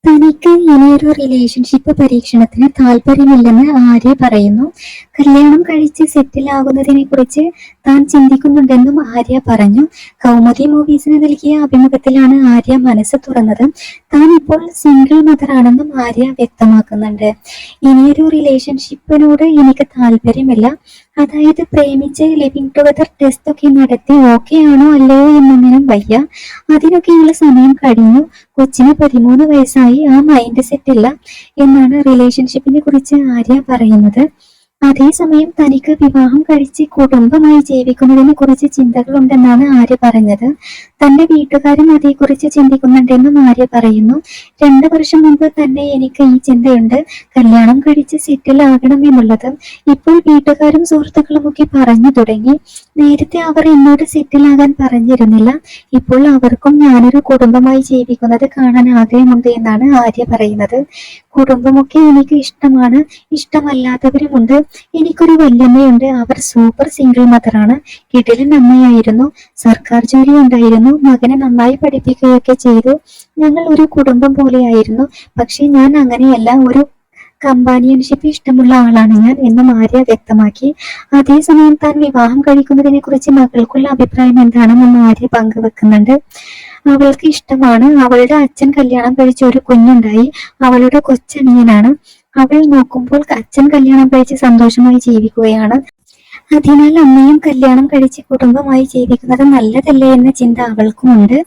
തനിക്ക് ഇനിയൊരു റിലേഷൻഷിപ്പ് പരീക്ഷണത്തിന് താല്പര്യമില്ലെന്ന് ആര്യ പറയുന്നു. കല്യാണം കഴിച്ച് സെറ്റിൽ ആകുന്നതിനെ കുറിച്ച് താൻ ചിന്തിക്കുന്നുണ്ടെന്നും ആര്യ പറഞ്ഞു. കൗമുദി മൂവീസിന് നൽകിയ അഭിമുഖത്തിലാണ് ആര്യ മനസ്സ് തുറന്നത്. താൻ ഇപ്പോൾ സിംഗിൾ മദർ ആണെന്നും ആര്യ വ്യക്തമാക്കുന്നുണ്ട്. ഇനിയൊരു റിലേഷൻഷിപ്പിനോട് എനിക്ക് താല്പര്യമില്ല. അതായത് പ്രേമിച്ച് ലിവിങ് ടുഗദർ ടെസ്റ്റ് ഒക്കെ നടത്തി ഓക്കെ ആണോ അല്ലയോ എന്നൊന്നിനും വയ്യ. അതിനൊക്കെയുള്ള സമയം കഴിഞ്ഞു. കൊച്ചിന് 13 വയസ്സായി. ആ മൈൻഡ് സെറ്റ് ഇല്ല എന്നാണ് റിലേഷൻഷിപ്പിനെ കുറിച്ച് ആര്യ പറയുന്നത്. അതേസമയം തനിക്ക് വിവാഹം കഴിച്ച് കുടുംബമായി ജീവിക്കുന്നതിനെ കുറിച്ച് ചിന്തകളുണ്ടെന്നാണ് ആര്യ പറഞ്ഞത്. തന്റെ വീട്ടുകാരും അതേക്കുറിച്ച് ചിന്തിക്കുന്നുണ്ടെന്നും ആര്യ പറയുന്നു. 2 വർഷം മുമ്പ് തന്നെ എനിക്ക് ഈ ചിന്തയുണ്ട്, കല്യാണം കഴിച്ച് സെറ്റിൽ ആകണം എന്നുള്ളത്. ഇപ്പോൾ വീട്ടുകാരും സുഹൃത്തുക്കളും ഒക്കെ പറഞ്ഞു തുടങ്ങി. നേരത്തെ അവർ എന്നോട് സെറ്റിൽ ആകാൻ പറഞ്ഞിരുന്നില്ല. ഇപ്പോൾ അവർക്കും ഞാനൊരു കുടുംബമായി ജീവിക്കുന്നത് കാണാൻ ആഗ്രഹമുണ്ട് എന്നാണ് ആര്യ പറയുന്നത്. കുടുംബമൊക്കെ എനിക്ക് ഇഷ്ടമാണ്. ഇഷ്ടമല്ലാത്തവരുമുണ്ട്. എനിക്കൊരു വല്യമ്മയുണ്ട്. അവർ സൂപ്പർ സിംഗിൾ മദറാണ്. കിടിലൻ അമ്മയായിരുന്നു. സർക്കാർ ജോലി ഉണ്ടായിരുന്നു. മകനെ നന്നായി പഠിപ്പിക്കുകയൊക്കെ ചെയ്തു. ഞങ്ങൾ ഒരു കുടുംബം പോലെയായിരുന്നു. പക്ഷെ ഞാൻ അങ്ങനെയല്ല. ഒരു കമ്പാനിയൻഷിപ്പ് ഇഷ്ടമുള്ള ആളാണ് ഞാൻ എന്നും ആര്യ വ്യക്തമാക്കി. അതേസമയം താൻ വിവാഹം കഴിക്കുന്നതിനെ കുറിച്ച് മകൾക്കുള്ള അഭിപ്രായം എന്താണെന്നും ആര്യ പങ്കുവെക്കുന്നുണ്ട്. അവൾക്ക് ഇഷ്ടമാണ്. അവളുടെ അച്ഛൻ കല്യാണം കഴിച്ച ഒരു കുഞ്ഞുണ്ടായി. അവളുടെ കൊച്ചനിയനാണ്. അവൾ നോക്കുമ്പോൾ അച്ഛൻ കല്യാണം കഴിച്ച് സന്തോഷമായി ജീവിക്കുകയാണ്. അതിനാൽ അമ്മയും കല്യാണം കഴിച്ച് കുടുംബമായി ജീവിക്കുന്നത് നല്ലതല്ലേ എന്ന ചിന്ത അവൾക്കുമുണ്ട്.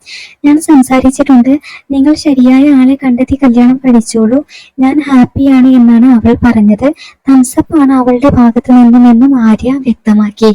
ഞാൻ സംസാരിച്ചിട്ടുണ്ട്. നിങ്ങൾ ശരിയായ ആളെ കണ്ടെത്തി കല്യാണം കഴിച്ചോളൂ. ഞാൻ ഹാപ്പിയാണ് എന്നാണ് അവൾ പറഞ്ഞത്. തംസപ്പ് ആണ് അവളുടെ ഭാഗത്തു നിന്നുമെന്നും ആര്യ വ്യക്തമാക്കി.